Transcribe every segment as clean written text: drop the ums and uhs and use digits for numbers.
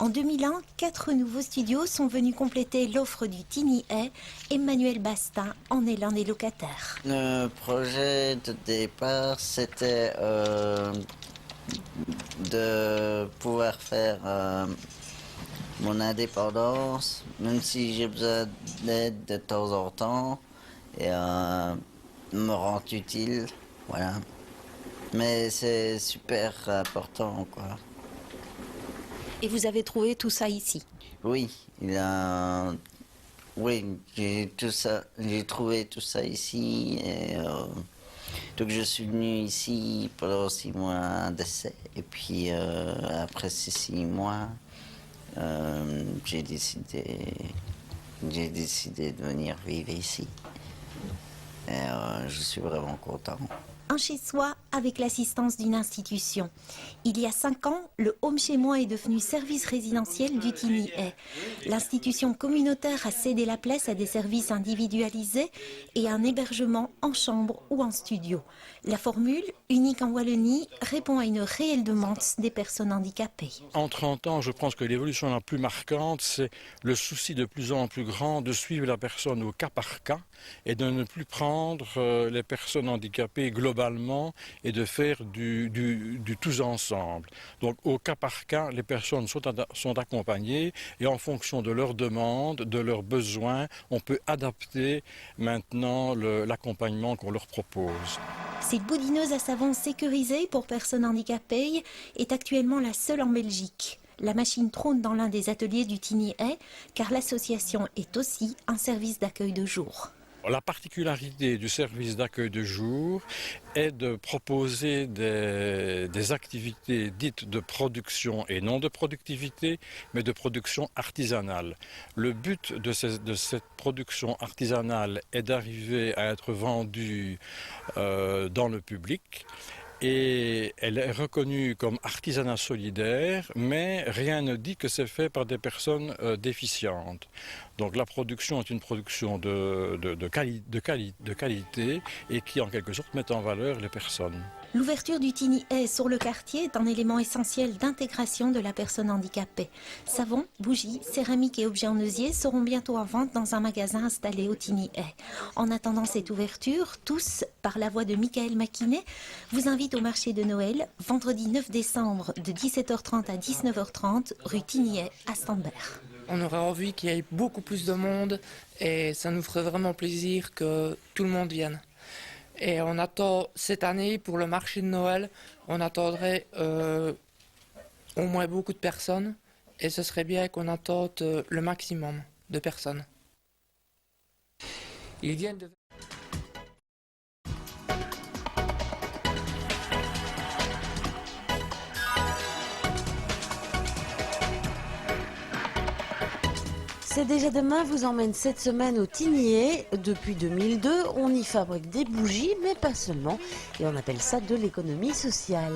En 2001, 4 nouveaux studios sont venus compléter l'offre du Tiny Hay. Emmanuel Bastin en est l'un des locataires. Le projet de départ, c'était de pouvoir faire mon indépendance, même si j'ai besoin d'aide de temps en temps, et me rendre utile, voilà. Mais c'est super important, quoi. Et vous avez trouvé tout ça ici? Oui, oui, j'ai trouvé tout ça ici, et donc je suis venu ici pendant 6 mois d'essai, et puis après ces 6 mois, j'ai décidé de venir vivre ici. Et je suis vraiment content. Un chez-soi avec l'assistance d'une institution. Il y a 5 ans, le Home Chez Moi est devenu service résidentiel du Tiny Hay. L'institution communautaire a cédé la place à des services individualisés et un hébergement en chambre ou en studio. La formule, unique en Wallonie, répond à une réelle demande des personnes handicapées. En 30 ans, je pense que l'évolution la plus marquante, c'est le souci de plus en plus grand de suivre la personne au cas par cas et de ne plus prendre les personnes handicapées globalement et de faire du tous ensemble. Donc au cas par cas, les personnes sont accompagnées et en fonction de leurs demandes, de leurs besoins, on peut adapter maintenant l'accompagnement qu'on leur propose. Cette boudineuse à savon sécurisée pour personnes handicapées est actuellement la seule en Belgique. La machine trône dans l'un des ateliers du Tiny Hay car l'association est aussi un service d'accueil de jour. La particularité du service d'accueil de jour est de proposer des activités dites de production et non de productivité, mais de production artisanale. Le but de cette production artisanale est d'arriver à être vendue dans le public. Et elle est reconnue comme artisanat solidaire, mais rien ne dit que c'est fait par des personnes déficientes. Donc la production est une production de qualité et qui en quelque sorte met en valeur les personnes. L'ouverture du Tiny Hay sur le quartier est un élément essentiel d'intégration de la personne handicapée. Savon, bougies, céramiques et objets en osier seront bientôt en vente dans un magasin installé au Tiny Hay. En attendant cette ouverture, tous, par la voix de Michael Maquinet, vous invitent au marché de Noël, vendredi 9 décembre de 17h30 à 19h30, rue Tiny Hay à Standberg. On aurait envie qu'il y ait beaucoup plus de monde et ça nous ferait vraiment plaisir que tout le monde vienne. Et on attend cette année, pour le marché de Noël, on attendrait au moins beaucoup de personnes. Et ce serait bien qu'on attende le maximum de personnes. Ils viennent de... C'est déjà demain vous emmène cette semaine au Tiny Hay. Depuis 2002, on y fabrique des bougies, mais pas seulement. Et on appelle ça de l'économie sociale.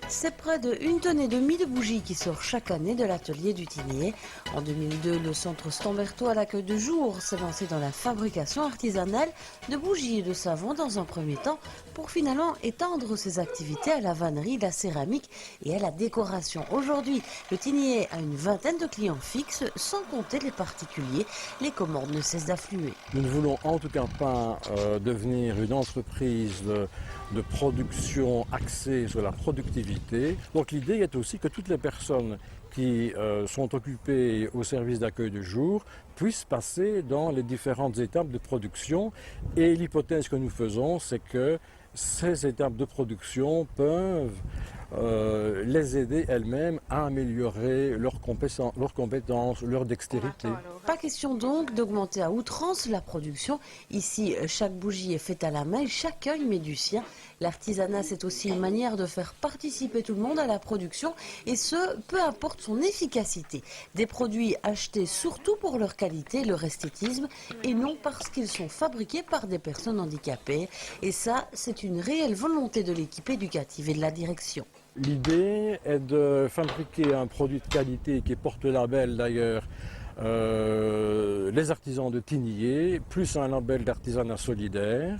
C'est près de 1,5 tonne de bougies qui sort chaque année de l'atelier du Tiny Hay. En 2002, le centre Stambertois à l'accueil de jour s'est lancé dans la fabrication artisanale de bougies et de savon dans un premier temps pour finalement étendre ses activités à la vannerie, la céramique et à la décoration. Aujourd'hui, le Tiny Hay a une vingtaine de clients fixes, sans compter les particuliers. Les commandes ne cessent d'affluer. Nous ne voulons en tout cas pas devenir une entreprise de production axée sur la productivité. Donc l'idée est aussi que toutes les personnes qui sont occupées au service d'accueil de jour puissent passer dans les différentes étapes de production. Et l'hypothèse que nous faisons, c'est que ces étapes de production peuvent les aider elles-mêmes à améliorer leurs compétences, leur dextérité. Pas question donc d'augmenter à outrance la production. Ici, chaque bougie est faite à la main et chacun y met du sien. L'artisanat, c'est aussi une manière de faire participer tout le monde à la production et ce, peu importe son efficacité. Des produits achetés surtout pour leur qualité, leur esthétisme et non parce qu'ils sont fabriqués par des personnes handicapées. Et ça, c'est une réelle volonté de l'équipe éducative et de la direction. L'idée est de fabriquer un produit de qualité qui porte le label d'ailleurs les artisans de Tiny Hay, plus un label d'artisanat solidaire.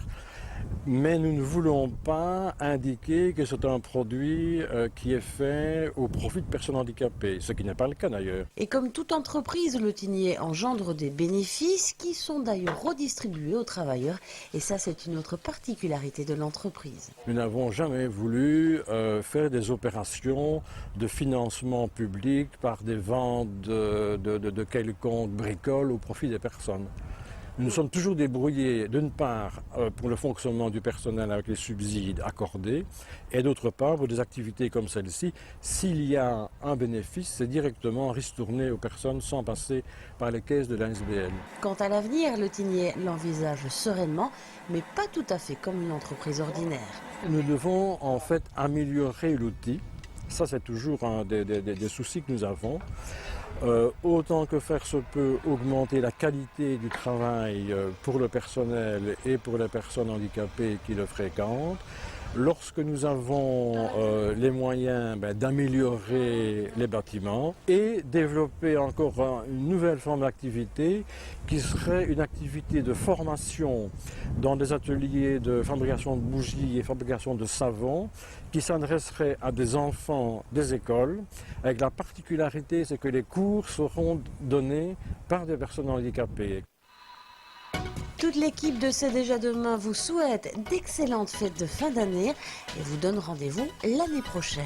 Mais nous ne voulons pas indiquer que c'est un produit qui est fait au profit de personnes handicapées, ce qui n'est pas le cas d'ailleurs. Et comme toute entreprise, le tinier engendre des bénéfices qui sont d'ailleurs redistribués aux travailleurs. Et ça, c'est une autre particularité de l'entreprise. Nous n'avons jamais voulu faire des opérations de financement public par des ventes de quelconques bricoles au profit des personnes. Nous nous sommes toujours débrouillés, d'une part, pour le fonctionnement du personnel avec les subsides accordés, et d'autre part, pour des activités comme celle-ci, s'il y a un bénéfice, c'est directement ristourné aux personnes sans passer par les caisses de l'ASBL. Quant à l'avenir, le tinier l'envisage sereinement, mais pas tout à fait comme une entreprise ordinaire. Nous devons en fait améliorer l'outil. Ça, c'est toujours un des soucis que nous avons. Autant que faire se peut, augmenter la qualité du travail pour le personnel et pour les personnes handicapées qui le fréquentent. Lorsque nous avons les moyens d'améliorer les bâtiments et développer encore une nouvelle forme d'activité qui serait une activité de formation dans des ateliers de fabrication de bougies et fabrication de savon qui s'adresserait à des enfants des écoles, avec la particularité c'est que les cours seront donnés par des personnes handicapées. Toute l'équipe de C'est déjà demain vous souhaite d'excellentes fêtes de fin d'année et vous donne rendez-vous l'année prochaine.